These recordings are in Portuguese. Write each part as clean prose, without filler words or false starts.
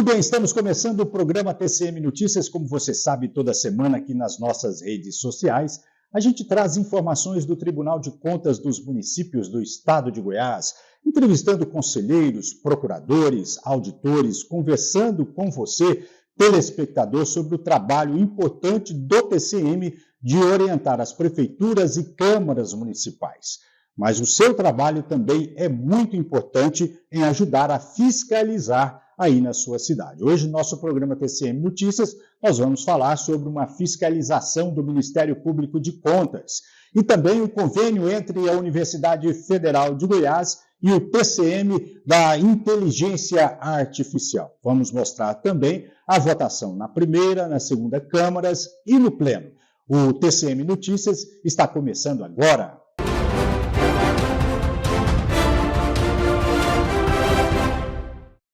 bem, estamos começando o programa TCM Notícias. Como você sabe, toda semana aqui nas nossas redes sociais, a gente traz informações do Tribunal de Contas dos municípios do estado de Goiás, entrevistando conselheiros, procuradores, auditores, conversando com você, telespectador, sobre o trabalho importante do TCM de orientar as prefeituras e câmaras municipais. Mas o seu trabalho também é muito importante em ajudar a fiscalizar aí na sua cidade. Hoje, no nosso programa TCM Notícias, nós vamos falar sobre uma fiscalização do Ministério Público de Contas e também o convênio entre a Universidade Federal de Goiás e o TCM da Inteligência Artificial. Vamos mostrar também a votação na primeira, na segunda câmaras e no pleno. O TCM Notícias está começando agora.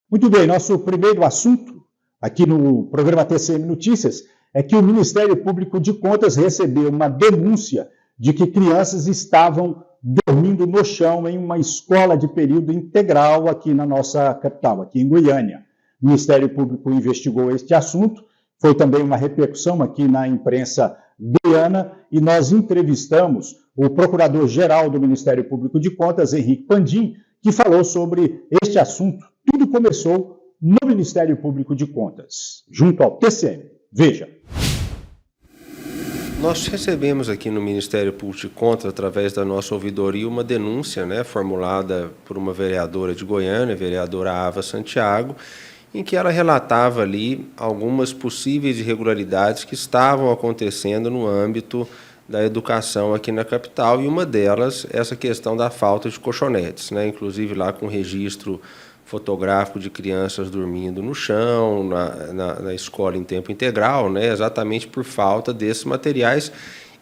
Muito bem, nosso primeiro assunto aqui no programa TCM Notícias é que o Ministério Público de Contas recebeu uma denúncia de que crianças estavam dormindo no chão em uma escola de período integral aqui na nossa capital, aqui em Goiânia. O Ministério Público investigou este assunto, foi também uma repercussão aqui na imprensa goiana e nós entrevistamos o Procurador-Geral do Ministério Público de Contas, Henrique Pandim, que falou sobre este assunto. Tudo começou no Ministério Público de Contas, junto ao TCM. Veja. Nós recebemos aqui no Ministério Público de Contas, através da nossa ouvidoria, uma denúncia, formulada por uma vereadora de Goiânia, a vereadora Ava Santiago, em que ela relatava ali algumas possíveis irregularidades que estavam acontecendo no âmbito da educação aqui na capital, e uma delas, essa questão da falta de colchonetes, inclusive lá com registro fotográfico de crianças dormindo no chão, na escola em tempo integral, exatamente por falta desses materiais,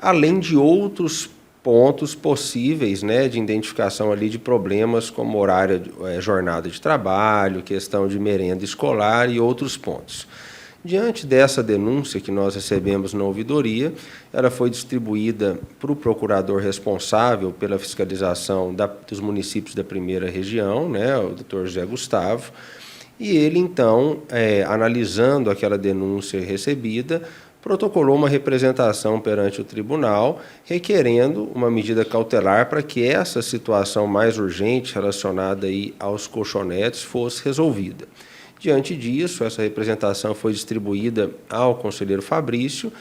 além de outros pontos possíveis de identificação ali de problemas como horário, jornada de trabalho, questão de merenda escolar e outros pontos. Diante dessa denúncia que nós recebemos na ouvidoria, ela foi distribuída para o procurador responsável pela fiscalização dos municípios da primeira região, o doutor José Gustavo, e ele, então, analisando aquela denúncia recebida, protocolou uma representação perante o tribunal, requerendo uma medida cautelar para que essa situação mais urgente relacionada aí aos colchonetes fosse resolvida. Diante disso, essa representação foi distribuída ao conselheiro Fabrício,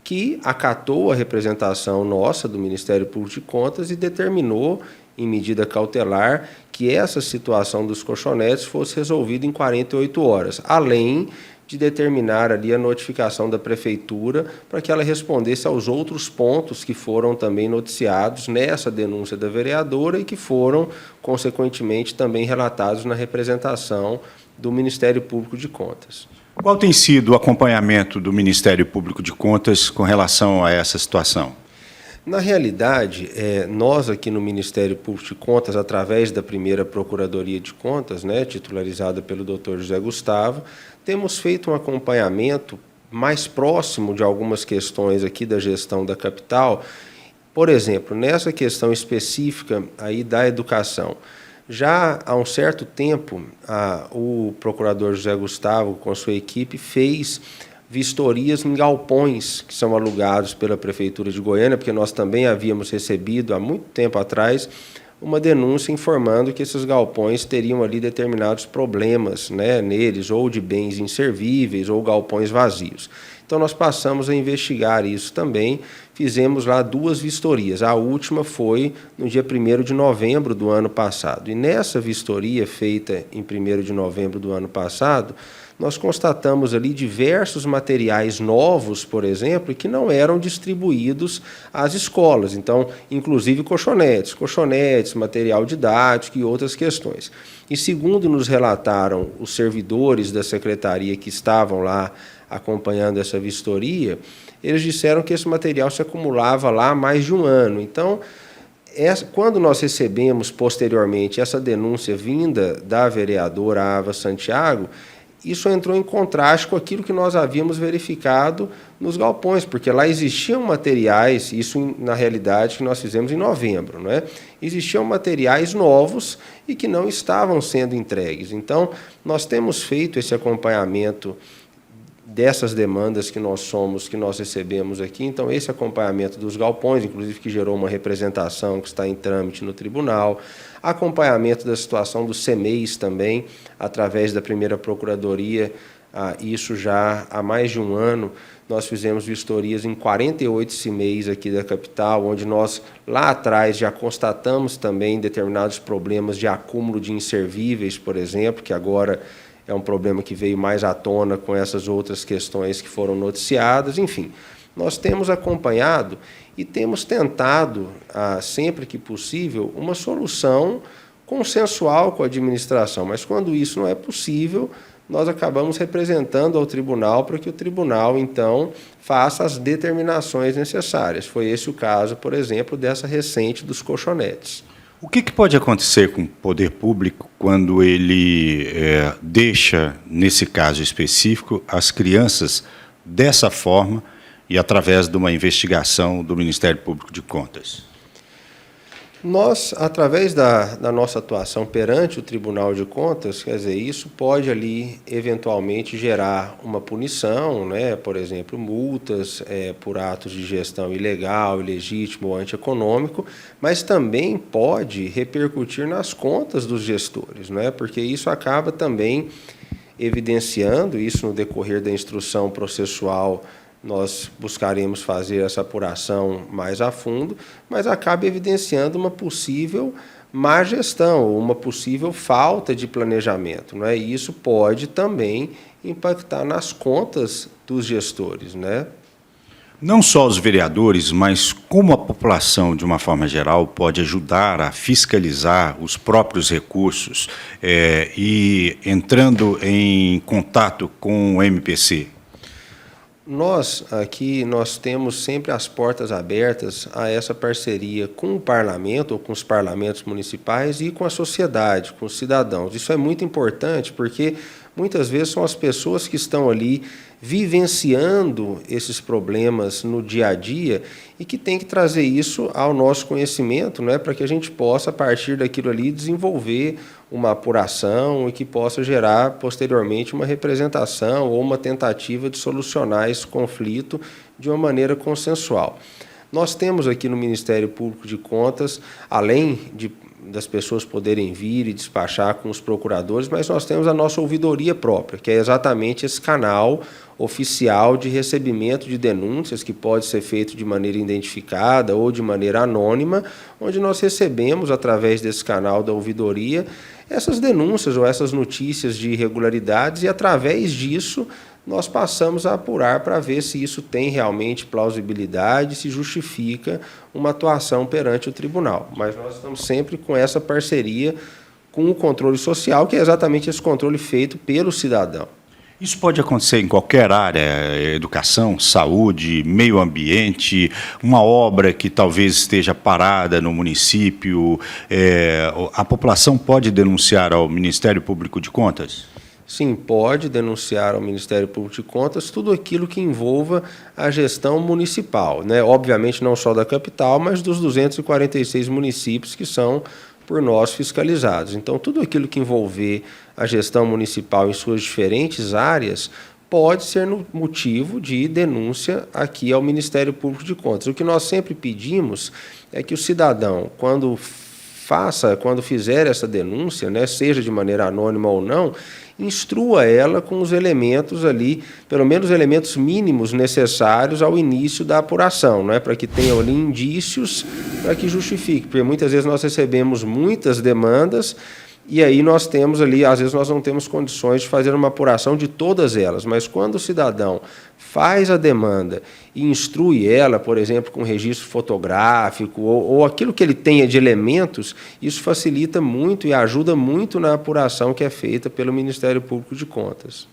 que acatou a representação nossa do Ministério Público de Contas e determinou, em medida cautelar, que essa situação dos colchonetes fosse resolvida em 48 horas, além de determinar ali a notificação da Prefeitura para que ela respondesse aos outros pontos que foram também noticiados nessa denúncia da vereadora e que foram, consequentemente, também relatados na representação do Ministério Público de Contas. Qual tem sido o acompanhamento do Ministério Público de Contas com relação a essa situação? Na realidade, nós aqui no Ministério Público de Contas, através da primeira Procuradoria de Contas, titularizada pelo Dr. José Gustavo, temos feito um acompanhamento mais próximo de algumas questões aqui da gestão da capital. Por exemplo, nessa questão específica aí da educação, já há um certo tempo, o procurador José Gustavo, com sua equipe, fez vistorias em galpões que são alugados pela Prefeitura de Goiânia, porque nós também havíamos recebido, há muito tempo atrás, uma denúncia informando que esses galpões teriam ali determinados problemas neles, ou de bens inservíveis, ou galpões vazios. Então, nós passamos a investigar isso também, fizemos lá 2 vistorias. A última foi no dia 1º de novembro do ano passado. E nessa vistoria, feita em 1º de novembro do ano passado, nós constatamos ali diversos materiais novos, por exemplo, que não eram distribuídos às escolas. Então, inclusive colchonetes, material didático e outras questões. E segundo nos relataram os servidores da secretaria que estavam lá acompanhando essa vistoria, eles disseram que esse material se acumulava lá há mais de um ano. Então, quando nós recebemos posteriormente essa denúncia vinda da vereadora Ava Santiago, isso entrou em contraste com aquilo que nós havíamos verificado nos galpões, porque lá existiam materiais, isso na realidade que nós fizemos em novembro, não é? Existiam materiais novos e que não estavam sendo entregues. Então, nós temos feito esse acompanhamento dessas demandas que nós recebemos aqui. Então, esse acompanhamento dos galpões, inclusive que gerou uma representação que está em trâmite no tribunal, acompanhamento da situação dos CMEIs também, através da primeira Procuradoria, isso já há mais de um ano, nós fizemos vistorias em 48 CMEIs aqui da capital, onde nós, lá atrás, já constatamos também determinados problemas de acúmulo de inservíveis, por exemplo, que agora é um problema que veio mais à tona com essas outras questões que foram noticiadas. Enfim, nós temos acompanhado e temos tentado, sempre que possível, uma solução consensual com a administração. Mas, quando isso não é possível, nós acabamos representando ao tribunal para que o tribunal, então, faça as determinações necessárias. Foi esse o caso, por exemplo, dessa recente dos colchonetes. O que pode acontecer com o poder público quando ele deixa, nesse caso específico, as crianças dessa forma e através de uma investigação do Ministério Público de Contas? Nós, através da nossa atuação perante o Tribunal de Contas, quer dizer, isso pode ali eventualmente gerar uma punição, né? Por exemplo, multas por atos de gestão ilegal, ilegítimo ou antieconômico, mas também pode repercutir nas contas dos gestores, né? Porque isso acaba também evidenciando, isso no decorrer da instrução processual, nós buscaremos fazer essa apuração mais a fundo, mas acaba evidenciando uma possível má gestão, uma possível falta de planejamento, não é? E isso pode também impactar nas contas dos gestores, né? Não só os vereadores, mas como a população, de uma forma geral, pode ajudar a fiscalizar os próprios recursos e entrando em contato com o MPC? Nós temos sempre as portas abertas a essa parceria com o parlamento, ou com os parlamentos municipais e com a sociedade, com os cidadãos. Isso é muito importante porque muitas vezes são as pessoas que estão ali vivenciando esses problemas no dia a dia e que tem que trazer isso ao nosso conhecimento, né, para que a gente possa, a partir daquilo ali, desenvolver uma apuração e que possa gerar, posteriormente, uma representação ou uma tentativa de solucionar esse conflito de uma maneira consensual. Nós temos aqui no Ministério Público de Contas, além das pessoas poderem vir e despachar com os procuradores, mas nós temos a nossa ouvidoria própria, que é exatamente esse canal oficial de recebimento de denúncias, que pode ser feito de maneira identificada ou de maneira anônima, onde nós recebemos, através desse canal da ouvidoria, essas denúncias ou essas notícias de irregularidades e, através disso, nós passamos a apurar para ver se isso tem realmente plausibilidade, se justifica uma atuação perante o tribunal. Mas nós estamos sempre com essa parceria com o controle social, que é exatamente esse controle feito pelo cidadão. Isso pode acontecer em qualquer área, educação, saúde, meio ambiente, uma obra que talvez esteja parada no município, a população pode denunciar ao Ministério Público de Contas? Sim, pode denunciar ao Ministério Público de Contas tudo aquilo que envolva a gestão municipal, né? Obviamente não só da capital, mas dos 246 municípios que são por nós fiscalizados. Então, tudo aquilo que envolver a gestão municipal em suas diferentes áreas pode ser motivo de denúncia aqui ao Ministério Público de Contas. O que nós sempre pedimos é que o cidadão, quando fizer essa denúncia, né, seja de maneira anônima ou não, instrua ela com os elementos ali, pelo menos elementos mínimos necessários ao início da apuração, não é? Para que tenham ali indícios para que justifique, porque muitas vezes nós recebemos muitas demandas e aí nós temos ali, às vezes nós não temos condições de fazer uma apuração de todas elas, mas quando o cidadão faz a demanda e instrui ela, por exemplo, com registro fotográfico ou aquilo que ele tenha de elementos, isso facilita muito e ajuda muito na apuração que é feita pelo Ministério Público de Contas.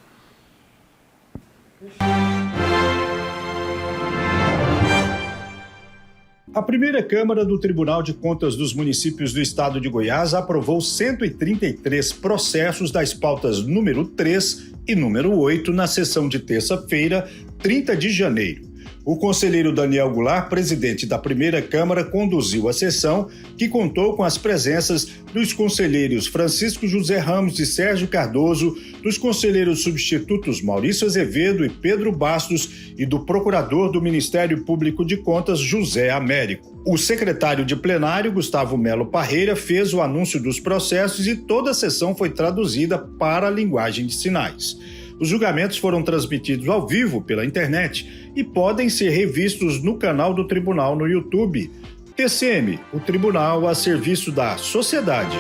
A primeira Câmara do Tribunal de Contas dos Municípios do Estado de Goiás aprovou 133 processos das pautas número 3 e número 8 na sessão de terça-feira, 30 de janeiro. O conselheiro Daniel Goulart, presidente da primeira Câmara, conduziu a sessão, que contou com as presenças dos conselheiros Francisco José Ramos e Sérgio Cardoso, dos conselheiros substitutos Maurício Azevedo e Pedro Bastos e do procurador do Ministério Público de Contas, José Américo. O secretário de plenário, Gustavo Melo Parreira, fez o anúncio dos processos e toda a sessão foi traduzida para a linguagem de sinais. Os julgamentos foram transmitidos ao vivo pela internet e podem ser revistos no canal do Tribunal no YouTube. TCM, o Tribunal a serviço da sociedade.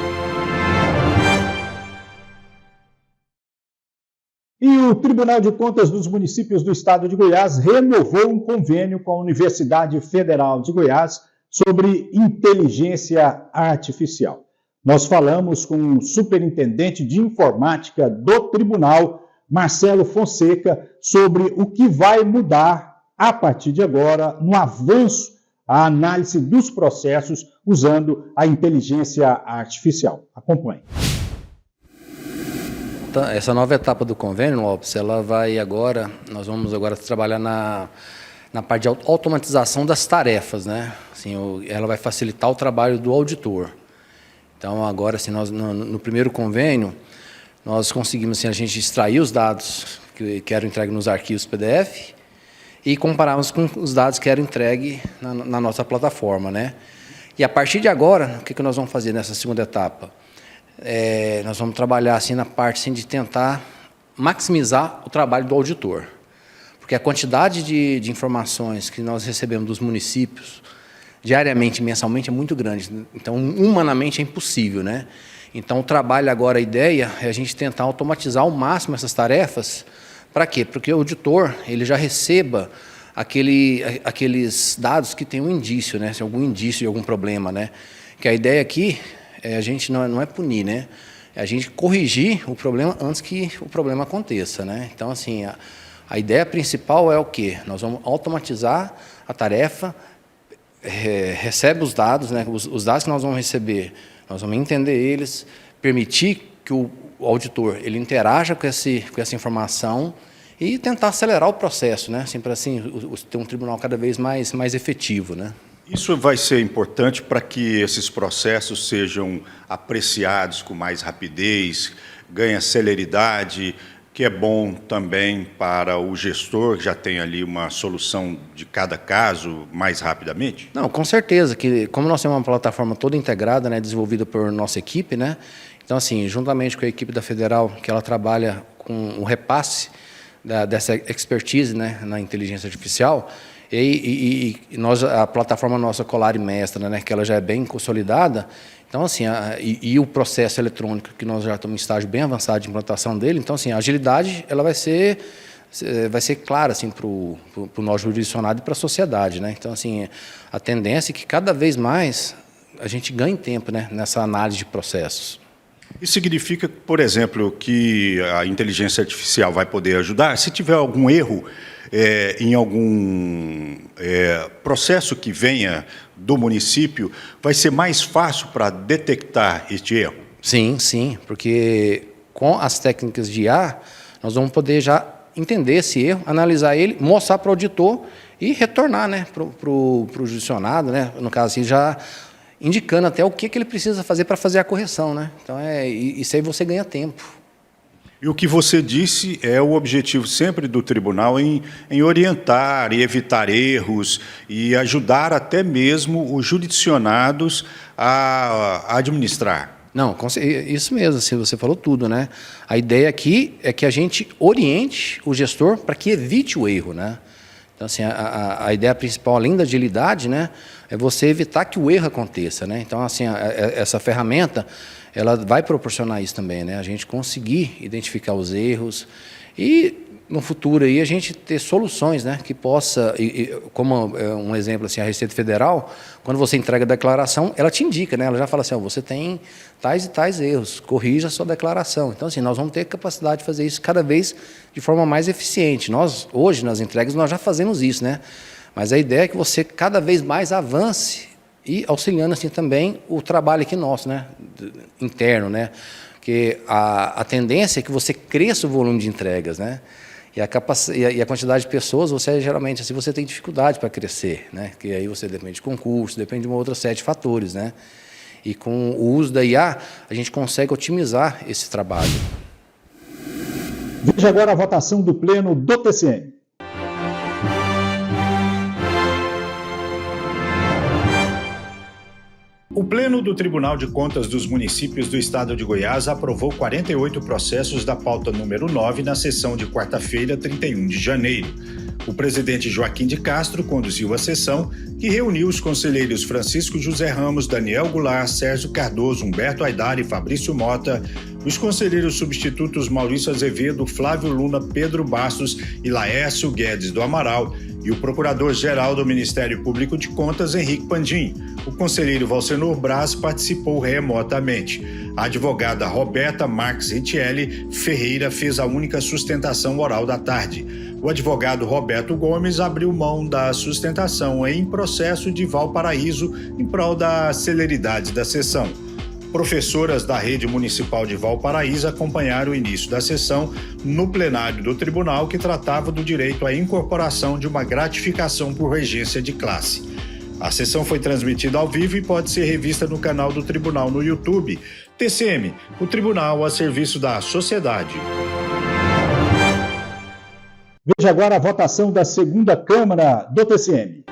E o Tribunal de Contas dos Municípios do Estado de Goiás renovou um convênio com a Universidade Federal de Goiás sobre inteligência artificial. Nós falamos com o superintendente de informática do tribunal, Marcelo Fonseca, sobre o que vai mudar a partir de agora no avanço à análise dos processos usando a inteligência artificial. Acompanhe. Essa nova etapa do convênio, Lopes, ela vai agora, nós vamos agora trabalhar na parte de automatização das tarefas, né? Assim, ela vai facilitar o trabalho do auditor. Então, agora, assim, nós, no primeiro convênio, nós conseguimos, assim, a gente extrair os dados que eram entregues nos arquivos PDF e compararmos com os dados que eram entregues na nossa plataforma, né? E a partir de agora, o que nós vamos fazer nessa segunda etapa? Nós vamos trabalhar assim, na parte assim, de tentar maximizar o trabalho do auditor. Porque a quantidade de informações que nós recebemos dos municípios, diariamente, mensalmente, é muito grande. Então, humanamente, é impossível, né? Então, o trabalho agora, a ideia é a gente tentar automatizar ao máximo essas tarefas. Para quê? Porque o auditor ele já receba aqueles dados que têm um indício, né? Se algum indício de algum problema, né? Que a ideia aqui a gente não é punir, né? É a gente corrigir o problema antes que o problema aconteça, né? Então, assim, a ideia principal é o quê? Nós vamos automatizar a tarefa, recebe os dados, né? Os dados que nós vamos receber, nós vamos entender eles, permitir que o auditor ele interaja com essa informação e tentar acelerar o processo, né? Assim, para assim, ter um tribunal cada vez mais efetivo, né? Isso vai ser importante para que esses processos sejam apreciados com mais rapidez, ganhe celeridade, que é bom também para o gestor, que já tem ali uma solução de cada caso mais rapidamente? Não, com certeza, que como nós temos uma plataforma toda integrada, né, desenvolvida por nossa equipe, né, então, assim, juntamente com a equipe da Federal, que ela trabalha com o repasse dessa expertise, né, na inteligência artificial, e a plataforma nossa Colari Mestra, né, que ela já é bem consolidada, então, assim, o processo eletrônico, que nós já estamos em estágio bem avançado de implantação dele, então, assim, a agilidade ela vai ser clara assim, para o nosso jurisdicionado e para a sociedade, né? Então, assim, a tendência é que cada vez mais a gente ganhe tempo, né, nessa análise de processos. Isso significa, por exemplo, que a inteligência artificial vai poder ajudar? Se tiver algum erro em algum processo que venha do município, vai ser mais fácil para detectar este erro? Sim, sim, porque com as técnicas de IA, nós vamos poder já entender esse erro, analisar ele, mostrar para o auditor e retornar, né, para o jurisdicionado, né, no caso assim, já indicando até o que ele precisa fazer para fazer a correção, né? Então, isso aí você ganha tempo. E o que você disse é o objetivo sempre do tribunal em orientar e evitar erros e ajudar até mesmo os jurisdicionados a administrar. Não, isso mesmo, assim, você falou tudo, né? A ideia aqui é que a gente oriente o gestor para que evite o erro, né? Então, assim, a ideia principal, além da agilidade, né, é você evitar que o erro aconteça, né? Então, assim, essa ferramenta, ela vai proporcionar isso também, né? A gente conseguir identificar os erros e, no futuro, aí, a gente ter soluções, né, que possa, como um exemplo, assim, a Receita Federal, quando você entrega a declaração, ela te indica, né? Ela já fala assim, ó, você tem tais e tais erros, corrija a sua declaração. Então, assim, nós vamos ter capacidade de fazer isso cada vez de forma mais eficiente. Nós, hoje, nas entregas, nós já fazemos isso, né? Mas a ideia é que você cada vez mais avance e auxiliando, assim, também o trabalho aqui nosso, né, interno, né? Porque a tendência é que você cresça o volume de entregas, né? E a quantidade de pessoas, geralmente, assim, você tem dificuldade para crescer, né? Que aí você depende de concurso, depende de uma outra série de fatores, né? E com o uso da IA, a gente consegue otimizar esse trabalho. Veja agora a votação do Pleno do TCM. O Pleno do Tribunal de Contas dos Municípios do Estado de Goiás aprovou 48 processos da pauta número 9 na sessão de quarta-feira, 31 de janeiro. O presidente Joaquim de Castro conduziu a sessão, que reuniu os conselheiros Francisco José Ramos, Daniel Goulart, Sérgio Cardoso, Humberto Aidar e Fabrício Mota, os conselheiros substitutos Maurício Azevedo, Flávio Luna, Pedro Bastos e Laércio Guedes do Amaral, e o procurador-geral do Ministério Público de Contas, Henrique Pandim. O conselheiro Valsenor Braz participou remotamente. A advogada Roberta Marques Ritielli Ferreira fez a única sustentação oral da tarde. O advogado Roberto Gomes abriu mão da sustentação em processo de Valparaíso em prol da celeridade da sessão. Professoras da Rede Municipal de Valparaíso acompanharam o início da sessão no plenário do tribunal, que tratava do direito à incorporação de uma gratificação por regência de classe. A sessão foi transmitida ao vivo e pode ser revista no canal do tribunal no YouTube. TCM, o tribunal a serviço da sociedade. Veja agora a votação da segunda Câmara do TCM.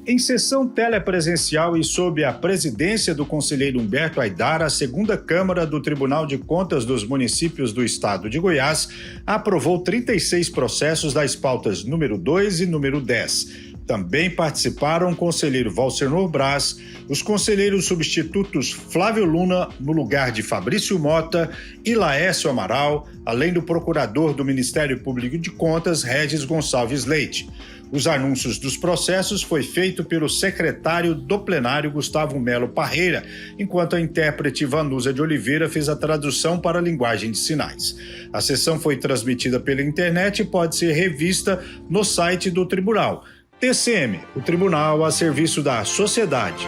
Em sessão telepresencial e sob a presidência do conselheiro Humberto Aidar, a segunda Câmara do Tribunal de Contas dos Municípios do Estado de Goiás aprovou 36 processos das pautas número 2 e número 10. Também participaram o conselheiro Valsenor Braz, os conselheiros substitutos Flávio Luna, no lugar de Fabrício Mota, e Laércio Amaral, além do procurador do Ministério Público de Contas, Regis Gonçalves Leite. Os anúncios dos processos foi feito pelo secretário do plenário, Gustavo Melo Parreira, enquanto a intérprete Vanusa de Oliveira fez a tradução para a linguagem de sinais. A sessão foi transmitida pela internet e pode ser revista no site do tribunal. TCM, o tribunal a serviço da sociedade.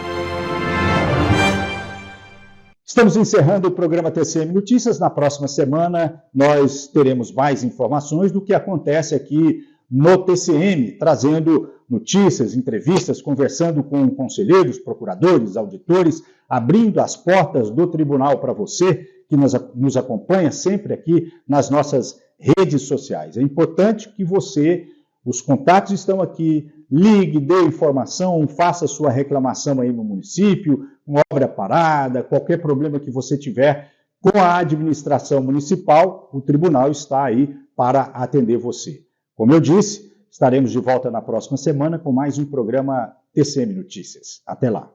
Estamos encerrando o programa TCM Notícias. Na próxima semana nós teremos mais informações do que acontece aqui no TCM, trazendo notícias, entrevistas, conversando com conselheiros, procuradores, auditores, abrindo as portas do tribunal para você que nos acompanha sempre aqui nas nossas redes sociais. É importante que você, os contatos estão aqui, ligue, dê informação, faça sua reclamação aí no município, uma obra parada, qualquer problema que você tiver com a administração municipal, o tribunal está aí para atender você. Como eu disse, estaremos de volta na próxima semana com mais um programa TCM Notícias. Até lá.